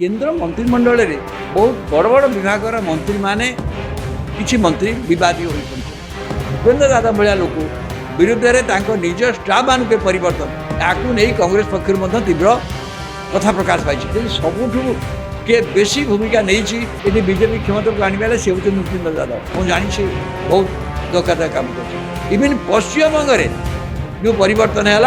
केन्द्र मंत्रिमंडल रे बहुत बड़ बड़ विभाग मंत्री माने किछि मंत्री विवादी होई पड़े भूपेन्द्र यादव भाया लोक विरुद्ध में निज स्टाफ मान के परिवर्तन याकू नहीं कांग्रेस पक्ष तीव्र कथा प्रकाश पाई सबुठ किए बेसी भूमिका नहीं बीजेपी क्षमता को आने से हूँ भूपेन्द्र यादव मुझे जानी बहुत दक्षता काम कर इवन पश्चिमबंग में जो परिवर्तन है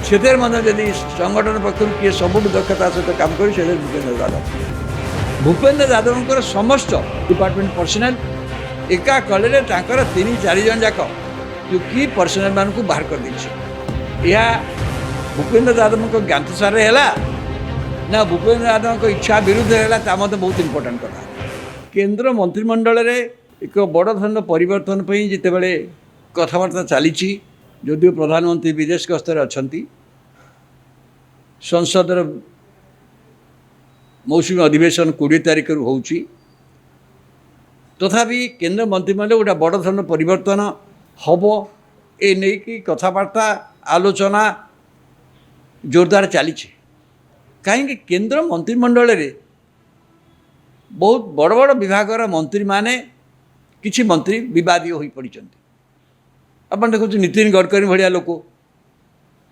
से जदि संगठन पक्ष किए सबुठ दक्षता सहित काम कर भूपेन्द्र यादव भूपेन्द्र यादव समस्त डिपार्टमेंट पर्सनल एका कले तीन चार जन जाक जो की पर्सनल मान को बाहर कर दे भूपेन्द्र यादव ज्ञातसार है ना भूपेन्द्र यादव इच्छा विरुद्ध है मत बहुत इंपोर्टाट कथा केन्द्र मंत्रिमंडल रे एक बड़ धरण परिवर्तन जितेबाला कथबार्ता चली जदिव प्रधानमंत्री विदेश गस्तर अच्छा संसदर मौसुमी अधिवेशन 20 तारिख हो तथापि केन्द्र मंत्रिमंडल गोटे बड़ धरण परिवर्तन हम ए नहीं कि कथबार्ता आलोचना जोरदार चली कहीं केन्द्र मंत्रिमंडल रे बहुत बड़ बड़ विभाग मंत्री माने किछि मंत्री विवादी हो पड़ी आप देखो नितिन गडकरी भाया लोक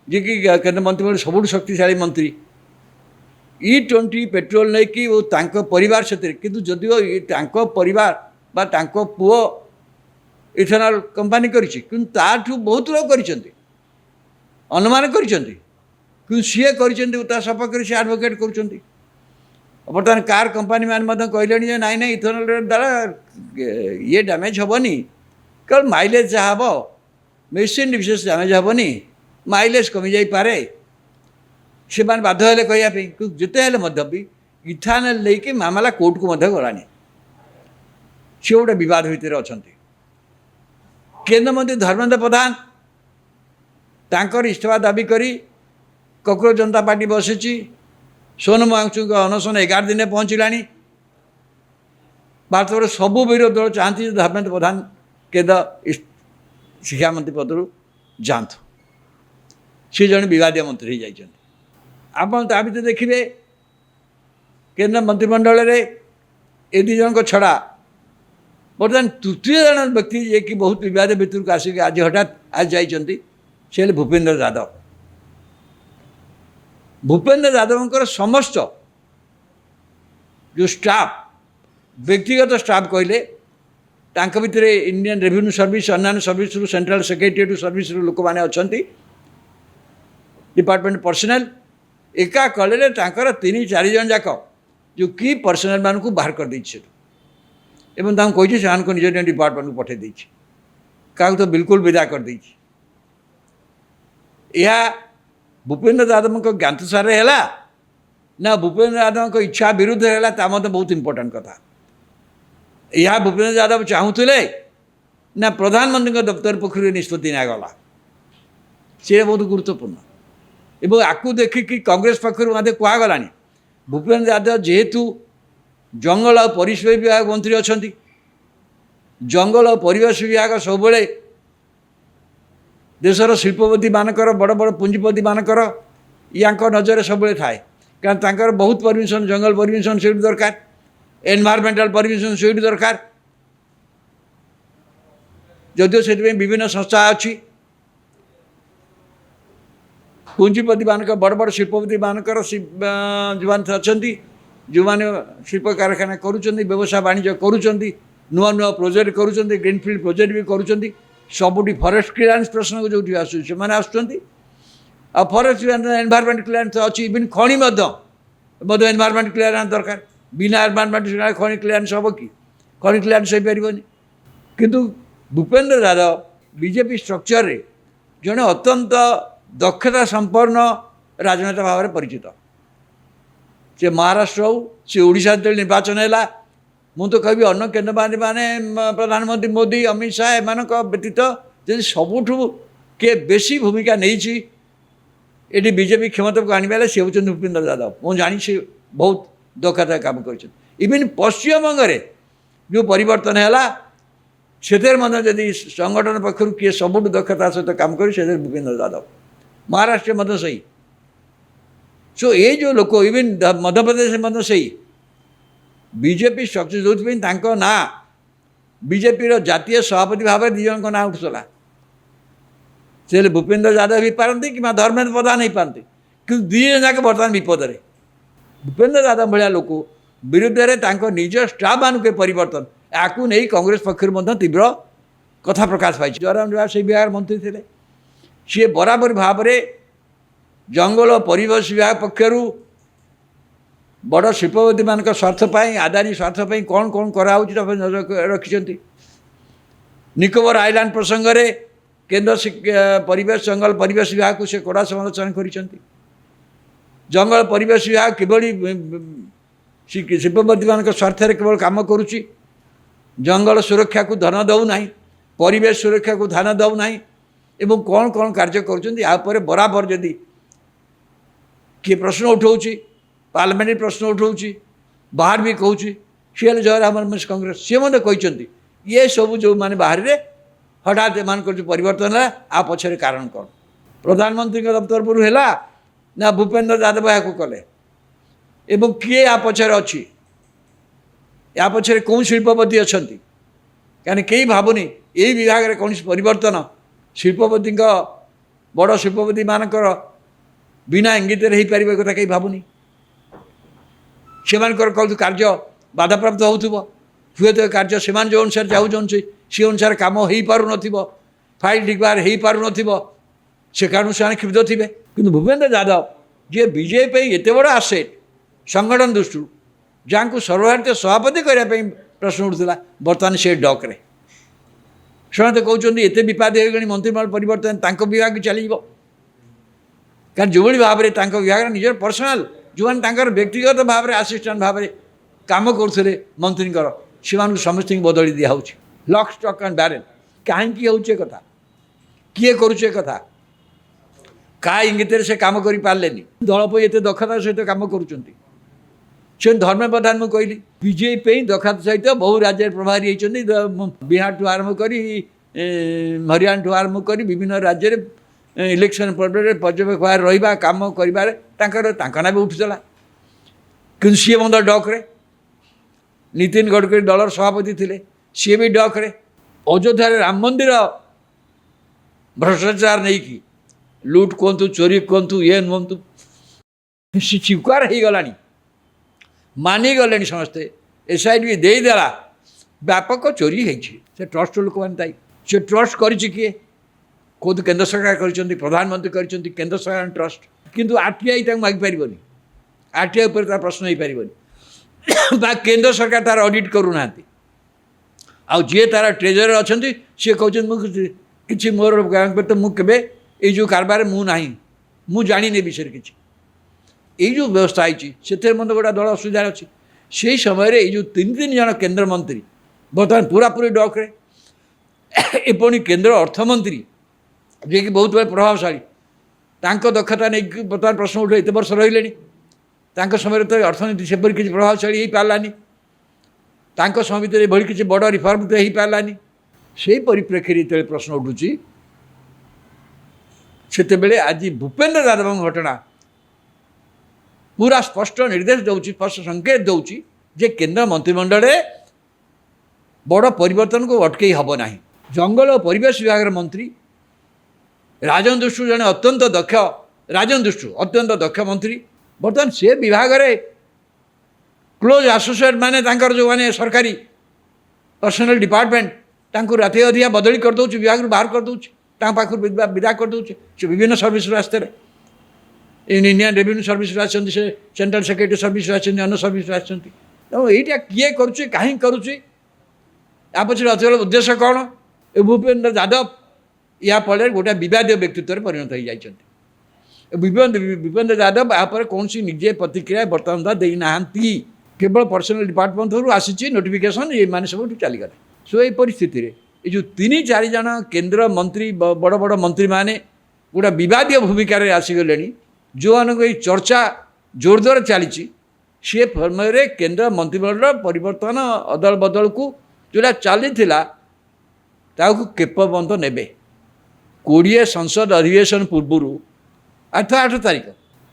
जी कि केन्द्र मंत्रिमंडल सबुठ शक्तिशाली मंत्री E20 पेट्रोल नहीं कि परिवार से किंतु जदिव परिवार बा पुओ इथेनॉल कंपनी करिछि किंतु ताठू बहुत लोग करिसेंती अनुमान करिसेंती किंतु सीए करिसेंती ता सपक्ष से एडवोकेट करुछंती बर्तमान कार कंपनी मान कहले नाई ना इथेनॉल द्वारा ये डैमेज हेनी केवल माइलेज जहाँ हम मेसीन विशेष डैमेज हेनी माइलेज कमी जापे से बाध्य हेले कहवाई जिते भी इथानल लेकिन मामला कोर्ट को गलानी सी गोटे बद भितर अच्छा केन्द्रमंत्री धर्मेन्द्र प्रधान तांकर इस्तीफा दाबी करी कॉकरोच जनता पार्टी बसी सोनम वांगचू अनशन 11 दिन पहुँचला भारत सबू विरोधी दल चाहती धर्मेन्द्र प्रधान केन्द्र शिक्षा मंत्री पदर जातु सी जन विवादी मंत्री हो जाइए आप भर देखिए केन्द्र मंत्रिमंडल रे ए दी जन छड़ा बर्तमान तृतीय जन व्यक्ति जे कि बहुत विवाद भितर को आसिक आज हठात आज जाइए से भूपेन्द्र यादव भूपेन्द्र यादव समस्त जो स्टाफ व्यक्तिगत स्टाफ कहले भितर इंडियन रेवेन्यू सर्विस अन्य सर्विस सेंट्रल सेक्रेटेरिएट सर्विस लोक मैंने अच्छा डिपार्टमेंट पर्सनल एका कले तीन चार जन जाक जो की पर्सनल मान को बाहर कर दे कही से निज निज डिपार्टमेंट को पठे देछि क्या तो बिल्कुल विदा कर दे भूपेन्द्र यादव ज्ञातसार है ना भूपेन्द्र यादव इच्छा विरुद्ध है मत बहुत इंपोर्टाट कथा यह भूपेन्द्र यादव चाहूले ना प्रधानमंत्री दफ्तर पक्ष निष्पत्ति निगला सी बहुत गुरुत्वपूर्ण एवं आपको देखिकी कांग्रेस पक्ष कहगला भूपेन्द्र यादव जेहेतु जंगल और परिवेश विभाग मंत्री अच्छा जंगल और परिवेश विभाग सब देशर शिल्पपति मानकर बड़ बड़ पुंजीपति मानकर या नजर सब थाए कारण बहुत परमिशन जंगल परमिशन से दरकार एनवायरमेंटल परमिशन से दरकार जदिव से विभिन्न संस्था अच्छी पुंजीपति मानक बड़ बड़ शिल्पपति मानकर जो अच्छा जो मैंने शिल्प कारखाना करुँच व्यवसाय वाणिज्य करुँच नुआ नुआ प्रोजेक्ट करुँच ग्रीनफिल्ड प्रोजेक्ट भी करुँच सबुठी फरेस्ट क्लियरेंस प्रश्न को जो आसुँच फरेस्ट एनवायरमेंट क्लियरेंस अच्छी इवन खणी एनवायरमेंट क्लियरेंस दरकार बिना एनवायरमेंट खणी क्लियरेंस हम कि खणी क्लियरेंस हो पारनि किंतु भूपेन्द्र यादव बीजेपी स्ट्रक्चर रे जड़े अत्यंत दक्षता संपन्न राजनेता भाव में परिचित से महाराष्ट्र हो सी ओडिशा निर्वाचन है मु तो कहि अन्न केन्द्र माने प्रधानमंत्री मोदी अमित शाह एम व्यतीत जब सबुठ किए बेसी भूमिका नहीं बीजेपी क्षमता को आने से हूँ भूपेन्द्र यादव मुझे जानी बहुत दक्षता काम कर इवन पश्चिमबंग में जो परिवर्तन है से जदि संगठन पक्ष किए सबुठ दक्षता सहित काम कर भूपेन्द्र यादव महाराष्ट्र सही सो ये जो लोक इवन मध्यप्रदेश मध्य से बीजेपी सक्सेस जो ना बीजेपी जातीय सभापति भाव में दिजन ना उठुला से भूपेन्द्र यादव ही पारती कि धर्मेन्द्र प्रधान ही पारती कि दुईजन जाक बर्तमान विपद भूपेन्द्र यादव भाया लोक विरुद्ध में निज स्टाफ मान परिवर्तन या नहीं कांग्रेस पक्ष तीव्र कथा प्रकाश पाई जयराम बेहरा से विभाग मंत्री थे सी बराबर भाव में जंगल और परिवेश विभाग पक्षर बड़ शिल्पपति मान स्वार्थ आदानी स्वार्थ कौन कौन कर रखिंट निकोबर आइलैंड प्रसंग में केन्द्र परिवेश जंगल परिवेश विभाग को से कड़ा समालोचना कर जंगल परिवेश विभाग किभली शिल्पपति मान स्वार्थ केवल कम करुच्ची जंगल सुरक्षा को ध्यान दौना परिवेश सुरक्षा को ध्यान दौना एवं कौन कौन कार्य कर बराबर जदि किए प्रश्न उठाऊँ पार्लियामेंट प्रश्न उठाऊँ बाहर भी कहूँ सी जयराम रमेश कांग्रेस सी मतलब कहते ये सब जो मैंने बाहर हठात एम परिवर्तन है आ पछरे कारण कौन प्रधानमंत्री दफ्तर पर है ना भूपेन्द्र यादव यहाँ कले एवं किए या पछरे अच्छी या पछरे कौन शिल्पपति अच्छा कहीं कई भावुनी यही विभाग में कौन परिवर्तन शिल्पपति बड़ शिल्पपति मानकर बिना इंगित हो पार कथा कहीं भावुनी से कार्य बाधाप्राप्त हुए तो कार्य से जो अनुसार चाहते सी अनुसार कम हो पार न फाइल डिक्लेयर हो पार न से कारण से क्षुब्ध थे कि भूपेन्द्र यादव जी बीजेपी एत बड़ आसेट संगठन दृष्टि जहाँ को सर्वभारतीय सभापति करने प्रश्न उठूला बर्तमान से डक्रे से तो कहते एत विपाद हो गई मंत्रिमंडल परिवर्तन विभाग चल कारण जो भाव में विभाग निजर पर्सनाल जो मैंने व्यक्तिगत भाव में आसिस्टाट भाव में कम करुले मंत्री से समस्त बदली दिया लक स्टक एंड बैरेल कहीं हूँ कथा किए करुचे कथा क्या इंगित से कम कर पारे दल पर एत दक्षता सहित कम कर धर्म प्रधान मुझे कहली बीजेपी दक्षता सहित बहु राज्य प्रभारी होती बिहार ठू आरंभ कर हरियाणा ठू आरंभ कर विभिन्न राज्य इलेक्शन पर्यवेक्षक भाव रहा कम कर भी उठुला कि सी मत डक्रे नितिन गडकरी दलर सभापति थे सी भी डक्रे अयोध्या राम मंदिर भ्रष्टाचार नहीं कि लुट कहतु चोरी कहतु ये नुहतु स्वीकार हो गला मानिगले समस्ते एसआईटी देदेला व्यापक चोरी होती ट्रस्ट लोक मैंने से ट्रस्ट कर कौन केंद्र सरकार कर प्रधानमंत्री कर केंद्र सरकार ट्रस्ट किंतु आरटीआई मागिपार आरटीआई पर प्रश्न हो पार केंद्र सरकार तार ऑडिट करूना आउ जी तार ट्रेजरर अच्छा सी कहते कि मोर बैंक तो मुझे ये जो कारबार मु जानी विषय किसी ये जो व्यवस्था है मत गोटा दल असुविधा अच्छी से समय ये तीन जन केंद्र मंत्री बर्तमान पूरा पूरी डक्रे एपनी केंद्र अर्थमंत्री जी कि बहुत बड़े प्रभावशाली दक्षता नहीं बर्तमान प्रश्न उठे एत वर्ष रही समय तो अर्थनीति सेपरी किसी प्रभावशाली हो पारानी समय भितर ये किसी बड़ रिफर्म तो हो पारानी से परिप्रेक्षी जो प्रश्न उठूँ से आज भूपेन्द्र यादव घटना पूरा स्पष्ट निर्देश दौर स्पष्ट संकेत दौर जे केंद्र मंत्रिमंडल बड़ परिवर्तन को अटकई हम ना जंगल और परिवेश विभाग मंत्री राजन दृष्टि जड़े अत्यंत दक्ष राजन दृष्टि अत्यंत दक्ष मंत्री बर्तमान से विभाग में क्लोज एसोसिएट माने जो माने सरकारी पर्सनल डिपार्टमेंट राति अधिया बदली करदे विभाग बाहर करदे पाखु विदा करदे से विभिन्न सर्विस रास्ते इंडियन रेवेन्यू सर्विस आछंती से सेंट्रल सेक्रेटरी सर्विस आछंती अन्य सर्विस आछंती तो यहीटा किए करुचे कहीं करुचे या पछे अचल उद्देश्य कौन ए भूपेन्द्र यादव या फल गोटे विवाद व्यक्तित्व में परिणत हो जाते भूपेन्द्र यादव यापर कौन सी निजे प्रतिक्रिया बर्तमान देना केवल पर्सनल डिपार्टमेंट थ्रू आसी नोटिफिकेशन ये मैंने सब चलीगले सो ये परिस्थिति ये जो तीन चार जन केंद्र मंत्री बड़ बड़ मंत्री मैंने गोटे विवाद भूमिका आसीगले जो मानी चर्चा जोरदार चली सी समय केंद्र मंत्रिमंडल परिवर्तन अदल बदल को जोड़ा चली केपबंध ने 20 संसद अधिवेशन पूर्व 8 तारीख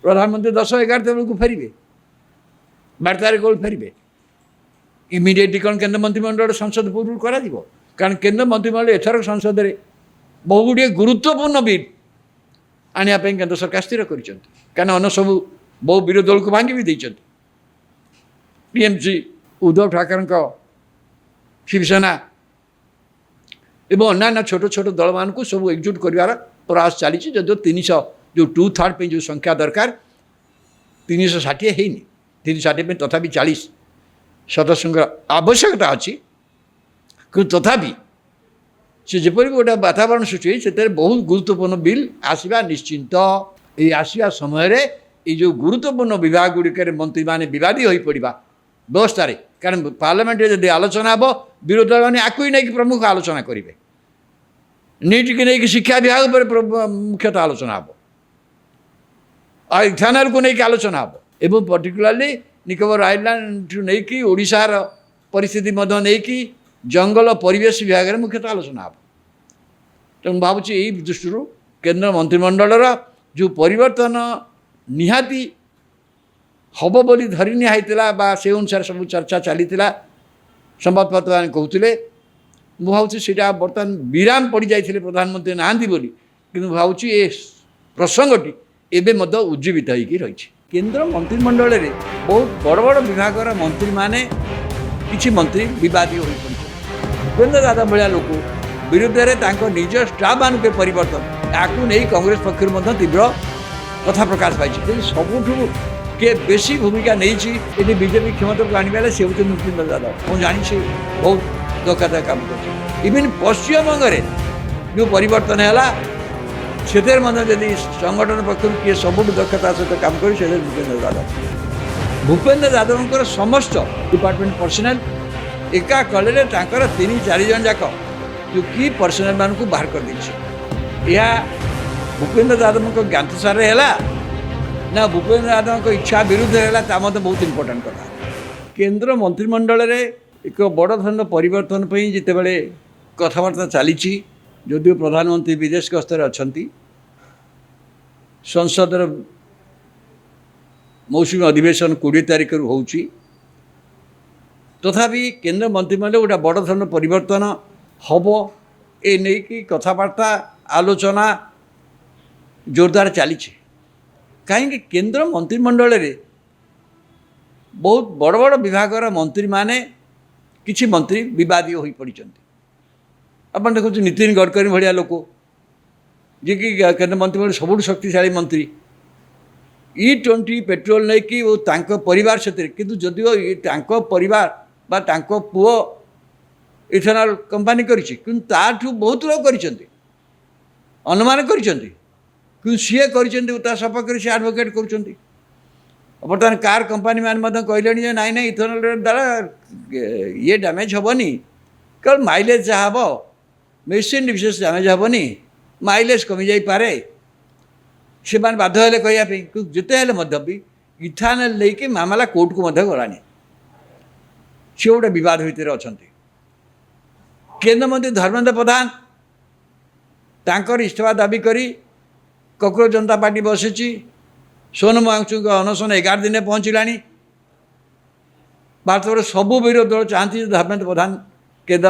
प्रधानमंत्री 10-11 बेलू फेरबे 12 तारीख को फेरबे इमिडिएटली कौन केन्द्र मंत्रिमंडल संसद पूर्व करा कारण केन्द्र मंत्रिमंडल एथर संसद में बहु गुड़िए गुरुत्वपूर्ण बिल आने केन्द्र सरकार स्थिर कर अन्न सब बहु विरोधी दल को भांगी भी देते टीएमसी उद्धव ठाकरे शिवसेना एवं अन्य छोट छोट दल मान सब एकजुट कर प्रयास चली जदिव 300 जो 2/3 जो संख्या दरकार 360 है 360 तथा 40 सदस्यों आवश्यकता अच्छी कि तथापि से जपरी गोटे वातावरण सृष्टि से बहुत गुरुत्वपूर्ण बिल आसवा निश्चिंत ये आसवा समय ये जो गुरुत्वपूर्ण विभाग गुड़िक मंत्री मैंने विवादी हो पड़ा व्यवस्था कारण पार्लियामेंट जब आलोचना हम विरोधी दल मैंने आपको ही नहीं प्रमुख आलोचना करेंगे नीट की नहीं शिक्षा विभाग पर मुख्यतः आलोचना हम इथेनॉल को लेकिन आलोचना हम एवं पर्टिकुलाली निकोबर आइलैंड नहीं कि ओडिशार परिस्थिति नहीं कि जंगल परिवेश विभाग में मुख्यतः आलोचना हम तेणु भावुँ यही दृष्टि केन्द्र मंत्रिमंडल जो परिवर्तन निहाती हम बोली धरी निहाईला से अनुसार सब चर्चा चली संवादपत्र मैंने कहते मुझे भावुँ से बर्तमान विराम पड़ जाते प्रधानमंत्री नहांती बोली कि भावुँ ये प्रसंगटी एवं उज्जीवित होगी रही केन्द्र मंत्रिमंडल में बहुत बड़ बड़ विभाग मंत्री माने किसी मंत्री विवादी हो भूपेन्द्र यादव भाया लोक विरुद्ध में निज स्टाफ मान परिवर्तन या नहीं कांग्रेस पक्ष तीव्र कथा प्रकाश पाई सबुठ किए बेसी भूमिका नहीं बीजेपी क्षमता को आने से हूँ भूपेन्द्र यादव मुझे जानी बहुत दक्षता काम कर इवन पश्चिमबंग जो परिवर्तन है से जदि संगठन पक्ष किए सबुठ दक्षता सहित काम कर भूपेन्द्र यादव समस्त डिपार्टमेंट पर्सनल एका कले 3-4 जन जाक जो की पर्सनल मान को बाहर कर दी भूपेन्द्र यादव ज्ञातसार है ना भूपेन्द्र यादव इच्छा विरुद्ध है मत बहुत इंपोर्टाट कथा केन्द्र मंत्रिमंडल में एक बड़ धरण परिवर्तन जितेबाला कथबार्ता चली जदिव प्रधानमंत्री विदेश गस्तर अच्छा संसदर मौसुमी अधिवेशन 20 तारिख हो तथापि केन्द्र मंत्रिमंडल गोटे बड़ धरण परिवर्तन हम ये नहीं कि कथबार्ता आलोचना जोरदार चली कहीं केन्द्र मंत्रिमंडल में बहुत बड़ बड़ विभाग मंत्री माने किसी मंत्री विवादी हो पड़ी आप देखो नितिन गडकरी भाया लोक जी कि केन्द्र मंत्रिमंडल सबुठ शक्तिशाली मंत्री E20 पेट्रोल नहीं कि वो परिवार से किंतु जदिव परिवार बा पुओ इथेनॉल कंपनी करी बहुत लोग कर अनुमान कर सी कर सपक्ष से आडभोकेट कर बर्तमान कार कंपनी मैंने कहले नाई ना इथेनॉल द्वारा ये डैमेज हेनी केवल माइलेज जहाँ हम मेसीन विशेष डैमेज हेनी माइलेज कमी जापे से बाध्य हेले कहवाई जिते हेल्ले भी इथेनॉल लेकिन मामला कोर्ट को गलानी सी गोटे बद भितर अच्छा केन्द्र मंत्री धर्मेन्द्र प्रधान तांकर इस्तीफा दाबी करी कॉकरोच जनता पार्टी बसी सोनम वांगचू अनशन 11 दिन पहुँचला भारत सबू विरोधी दल चाहती धर्मेन्द्र प्रधान केन्द्र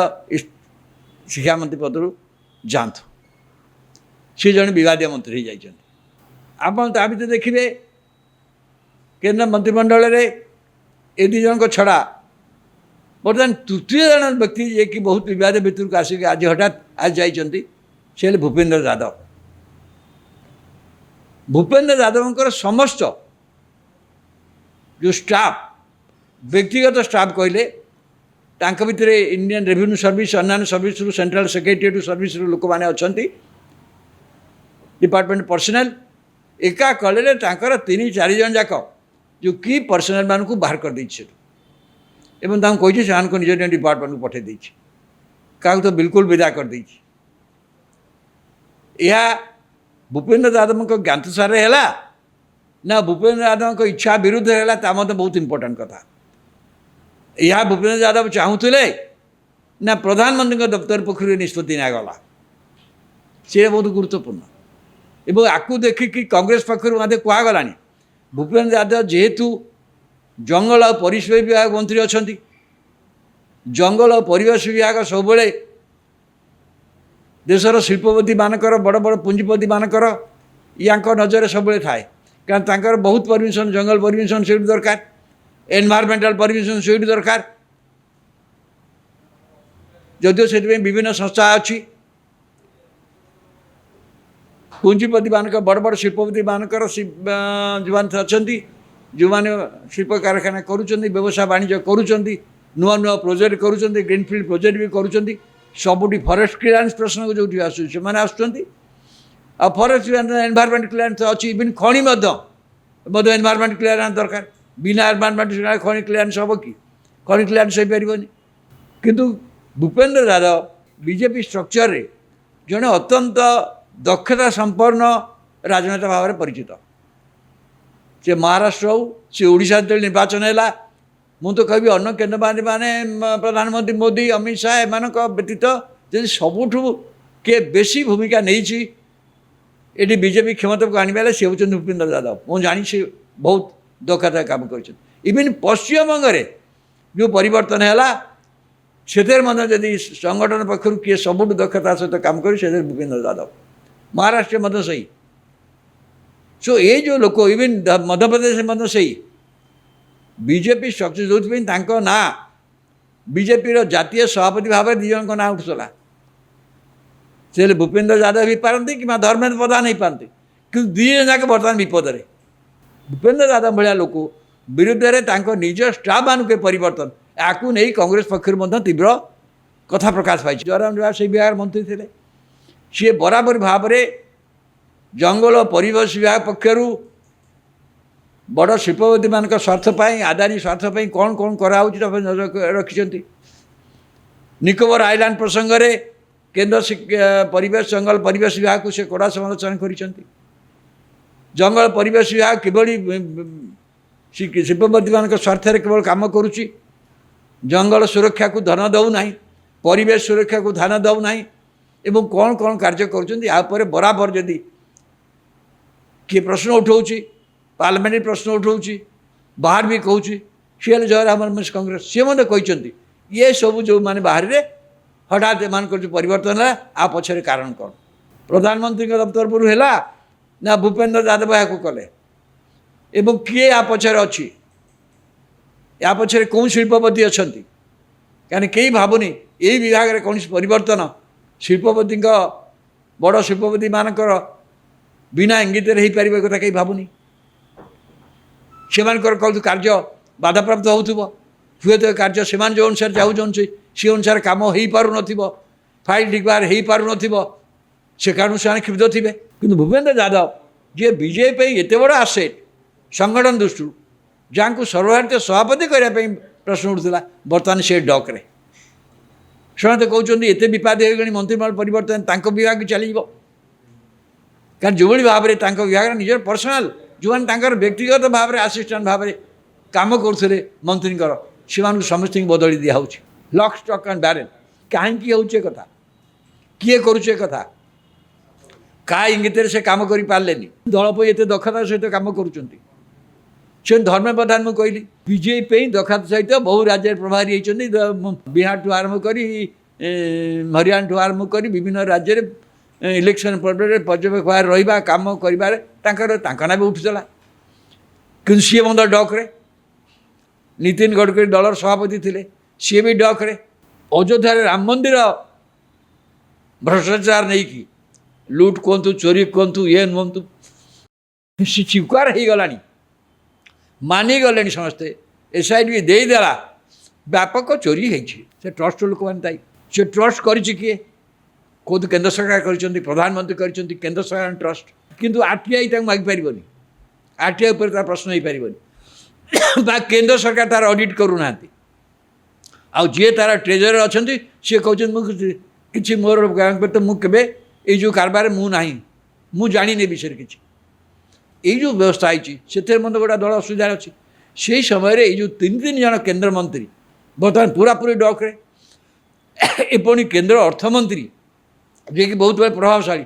शिक्षा मंत्री पद जातु सी जन विवादिया मंत्री हो जाती आप देखिए केन्द्र मंत्रिमंडल में ए 2 जन छड़ा बर्तमान तृतीय जन व्यक्ति जे कि बहुत विवाद भितर को आसिक आज हठात आज जाइए से भूपेन्द्र यादव भूपेन्द्र यादव समस्त जो स्टाफ व्यक्तिगत स्टाफ कहले भितर इंडियन रेवेन्यू सर्विस अन्य सर्विस सेंट्रल सेक्रेटेरिएट सर्विस लोक मैंने अच्छा डिपार्टमेंट पर्सनल एका कले 3-4 जन जाक जो की पर्सनल मान को बाहर कर दी कही से निज निज डिपार्टमेंट को पठे दी क्या तो बिल्कुल विदा कर दी भूपेन्द्र यादव ज्ञातसार है ना भूपेन्द्र यादव इच्छा विरुद्ध है मत बहुत इंपोर्टाट कथा यह भूपेन्द्र यादव चाहूले ना प्रधानमंत्री दफ्तर पक्षर निष्पत्ति निगला सी बहुत गुरुत्वपूर्ण एवं आपको देखिकी कांग्रेस पक्षर कहगला भूपेन्द्र यादव जेहेतु जंगल और परिवेश विभाग मंत्री अच्छा जंगल और परिवेश विभाग सब देशर शिल्पपति मानकर बड़ बड़ पुंजीपति मानकर या नजर सब थाए कारण बहुत परमिशन जंगल परमिशन से दरकार एनवायरमेंटल परमिशन से दरकार जदिव से विभिन्न संस्था अच्छी पुंजीपति मानक बड़ बड़ शिल्पपति मानकर जो मैंने अच्छा जो मैंने शिल्प कारखाना करुँच व्यवसाय वाणिज्य करुँच नुआ नुआ प्रोजेक्ट करुँच ग्रीनफिल्ड प्रोजेक्ट भी करुँच सबुठी फरेस्ट क्लियरेंस प्रश्न को जो आसुँच आ फरेस्ट एनवायरमेंट क्लियरेंस अच्छी इवन खणी एनवायरमेंट क्लियरेंस दरकार बिना एनवायरमेंट खणी क्लियरेंस हम कि खणी क्लियरेंस हो पार किंतु भूपेन्द्र यादव बीजेपी स्ट्रक्चर रे जड़े अत्यंत दक्षता संपन्न राजनेता भाव में परिचित से महाराष्ट्र हो सी ओडिशा निर्वाचन है मु तो कह अन्न केन्द्र माने प्रधानमंत्री मोदी अमित शाह एम व्यतीत जब सबुठ किए बेसी भूमिका नहीं ये बीजेपी क्षमता को आने सी हूँ भूपेन्द्र यादव मुझे जानी से बहुत दक्षता काम कर इवन पश्चिमबंग जो परिवर्तन है से संगठन पक्षर किए सबुठ दक्षता सहित काम कर भूपेन्द्र यादव महाराष्ट्र सही सो ये जो लोक इवन मध्य प्रदेश सही बीजेपी स्ट्रक्चर जो ना बीजेपी जातीय सभापति भाव में दिजन ना उठुला से भूपेन्द्र यादव भी पारती कि धर्मेन्द्र प्रधान नहीं पारती कि दुईजन जाक बर्तमान विपद में भूपेन्द्र यादव भाया लोक विरुद्ध में निज स्टाफ मान परिवर्तन या नहीं कांग्रेस पक्षर तीव्र कथा प्रकाश पाई जयराम से विभाग मंत्री थे सी बराबर भाव में जंगल और परिवेश विभाग पक्षर बड़ शिल्पपति मान स्वार्थपाई आदानी स्वार्थपाई कौन कौन कराऊँ रखिंट निकोबर आइलैंड प्रसंग में केन्द्र परिवेश जंगल परिवेश विभाग को से कड़ा समालोचना कर जंगल परिवेश विभाग किभली शिल्पपति मान स्वार्थ केवल काम करुच्ची जंगल सुरक्षा को ध्यान दौना परिवेश सुरक्षा को ध्यान दौना एवं कौन कौन कार्य कर बराबर जदि किए प्रश्न उठाऊँ पार्लियामेंट प्रश्न उठाऊँ बाहर भी कहूँ सी जयराम रमेश कांग्रेस सी मतलब कहते ये सब जो मैंने बाहर रे हठात एम जो परिवर्तन है आ पछरे कारण कौन प्रधानमंत्री दफ्तर पर है ना भूपेन्द्र यादव या कले एवं किए या पछरे अच्छी या पछरे कौन शिल्पपति अच्छा कहीं कई भावुनी यही विभाग में कौन परिवर्तन शिल्पपति बड़ शिल्पपति मानकर बिना इंगित हो पार कथा कहीं भावुनी से कौन कार्य बाधाप्राप्त हुए तो कार्य से जो अनुसार चाहूँ सी अनुसार कम हो पार न फाइल डिक्लेयर हो पार न से कारण से क्षुब्ध थे कि भूपेन्द्र यादव जी बीजेपी एत बड़ आसेट संगठन दृष्टि जहाँ को सर्वभारतीय सभापति करने प्रश्न उठूला बर्तमान से डक्रे से कहते एत विपाद हो गई मंत्रिमंडल परिवर्तन विभाग चल कारण जो भाव में विभाग निजर पर्सनाल जो मैंने व्यक्तिगत भाव में आसिस्टाट भाव में कम करुले मंत्री से समस्त बदली दिया लक स्टक एंड बैरेल कहीं हूँ कथा किए करुचे कथा क्या इंगित से कम कर पारे दल पर एत दक्षता सहित कम कर धर्म प्रधान मुझे कहली बीजेपी दक्षता सहित बहु राज्य प्रभारी होती बिहार ठू आरंभ कर हरियाणा ठू आरंभ कर विभिन्न राज्य इलेक्शन पर्यवेक्षक रहा कम कर भी उठुला कि सी बंद डक्रे नितिन गडकरी दलर सभापति थे सी भी डक्रे अयोध्या राम मंदिर भ्रष्टाचार नहीं कि लुट कहतु चोरी कहतु ये नुहतु सी स्वीकार हो गला मानिगले समस्ते एसआईटी भी देदेला व्यापक चोरी होती ट्रस्ट लोक मैंने से ट्रस्ट कर कौन केन्द्र सरकार कर प्रधानमंत्री कर केन्द्र सरकार ट्रस्ट किंतु आरटीआई मागिपार आरटीआई पर प्रश्न हो पार केन्द्र सरकार तार ऑडिट करूना आए तार ट्रेजर अच्छा सी कहते कि मोर तो मुझे ये जो कारबार मु जानी विषय किसी ये जो व्यवस्था है मतलब गोटा दल असुविधा अच्छी से समय ये तीन जन केन्द्र मंत्री बर्तमान पूरा पूरी डक्रे एपनी केन्द्र अर्थमंत्री जी कि बहुत बड़े प्रभावशाली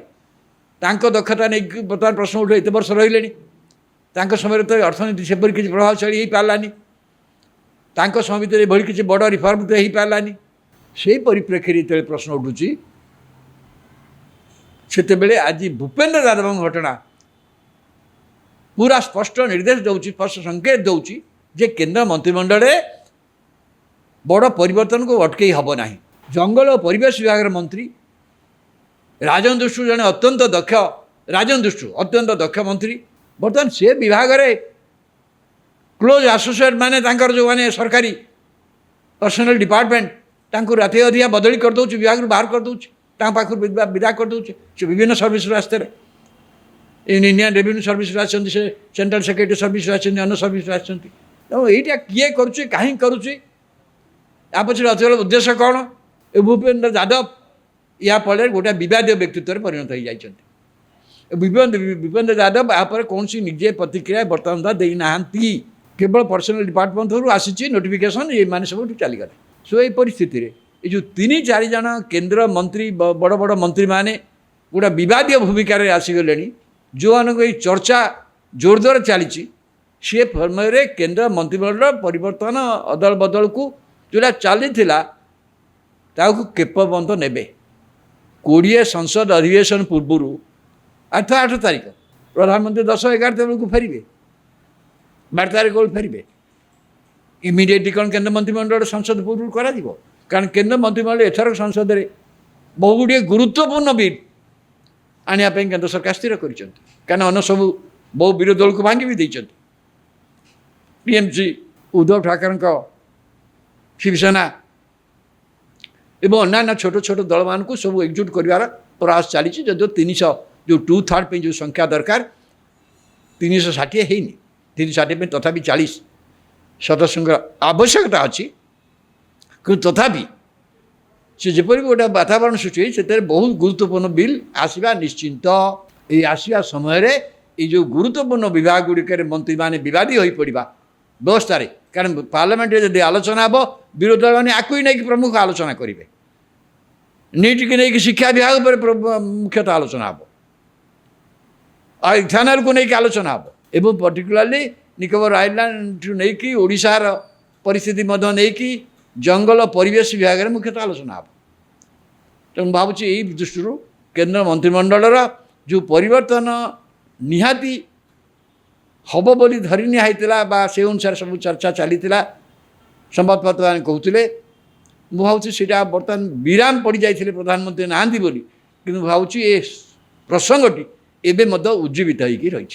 दक्षता नहीं बर्तमान प्रश्न उठे एत वर्ष रही तांको समय तो अर्थनीति सेपरी किसी प्रभावशाली हो पारानी तांको समय भितर एभली किसी बड़ रिफर्म तो हो पारानी से परिप्रेक्षी जो प्रश्न उठुची से आज भूपेन्द्र यादव घटना पूरा स्पष्ट निर्देश दौर स्पष्ट संकेत दौर जे केन्द्र मंत्रिमंडल बड़ परिवर्तन को अटकई हम ना जंगल और परिवेश विभाग मंत्री राजन दृष्टि जड़े अत्यंत दक्ष राजन दृष्टि अत्यंत दक्ष मंत्री बर्तमान से विभाग रे क्लोज एसोसिएट माने जो माने सरकारी पर्सनल डिपार्टमेंट तांको राति अधिया बदली कर दउछ विभाग बाहर कर दउछ पाखु विदा कर दउछ से विभिन्न सर्विस रास्ते इंडियन रेवेन्यू सर्विस आछन से सेंट्रल सेक्रेटरी सर्विस आछन अन्य सर्विस आछन तो एटा किए करूछ काहे करूछ या पछे अचल उद्देश्य कौन ए भूपेन्द्र यादव या फल गोटे विवादीय व्यक्तित्व परिणत हो जाइछन्ति भूपेन्द्र यादव यापर कौन सी निजे प्रतिक्रिया बर्तमान देना केवल पर्सनल डिपार्टमेंट थ्रू आसी नोटिफिकेशन ये माने सब चलीगले सो ये परिस्थिति रे ये जो 3-4 जन केंद्र मंत्री बड़ बड़ मंत्री माने गोटे विवादीय भूमिका आसीगले जो मानक चर्चा जोरदार चली सी समय केंद्र मंत्रिमंडल परिवर्तन अदल बदल को जोटा चली केपर्यंत ने 20 संसद अधिवेशन पूर्व 8 तारीख प्रधानमंत्री 10-11 बेलू फेरे 12 तारीख को फेरे इमिडिएटली कौन केंद्र मंत्रिमंडल संसद पूर्व करा कारण केंद्र मंत्रिमंडल एथर संसद में बहुगुड़े गुरुत्वपूर्ण बिल आने केंद्र सरकार स्थिर कर अन्न सब बहु विरोधी दल को भांगी भी देते टीएमसी उद्धव ठाकरे शिवसेना एवं अन्य छोट छोट दल मान सब एकजुट कर प्रयास चली जो 300 जो 2/3 जो संख्या दरकार 360 है 360 तथा 40 सदस्यों आवश्यकता अच्छी कि तथापि से जपरी गोटे वातावरण सृष्टि से बहुत गुरुत्वपूर्ण बिल आसवा निश्चिंत ये आसवा समय ये जो गुरुत्वपूर्ण विभाग गुड़िक मंत्री माने विवादी हो पड़ा व्यवस्था कारण पार्लियामेंट जब आलोचना हम विरोधी दल मैंने आपको ही नहीं प्रमुख आलोचना करेंगे नीट की नहीं शिक्षा विभाग पर मुख्यतः आलोचना हम इथानल को लेकिन आलोचना हम एवं पर्टिकुलाली निकोबर आइलैंड नहीं कि ओडिशार परिस्थिति नहीं कि जंगल परिवेश विभाग में मुख्यतः आलोचना हम तेणु भावुँ यही दृष्टि केंद्र मंत्रिमंडल जो परिवर्तन निहाती हम बोली धरी निहाईला से अनुसार सब चर्चा चली संवादपत्र मैंने कहते मुझे भावुँ से बर्तमान विराम पड़ जाते प्रधानमंत्री नहांती बोली कि भावुँ ये प्रसंगटी एवं उज्जीवित होगी रही।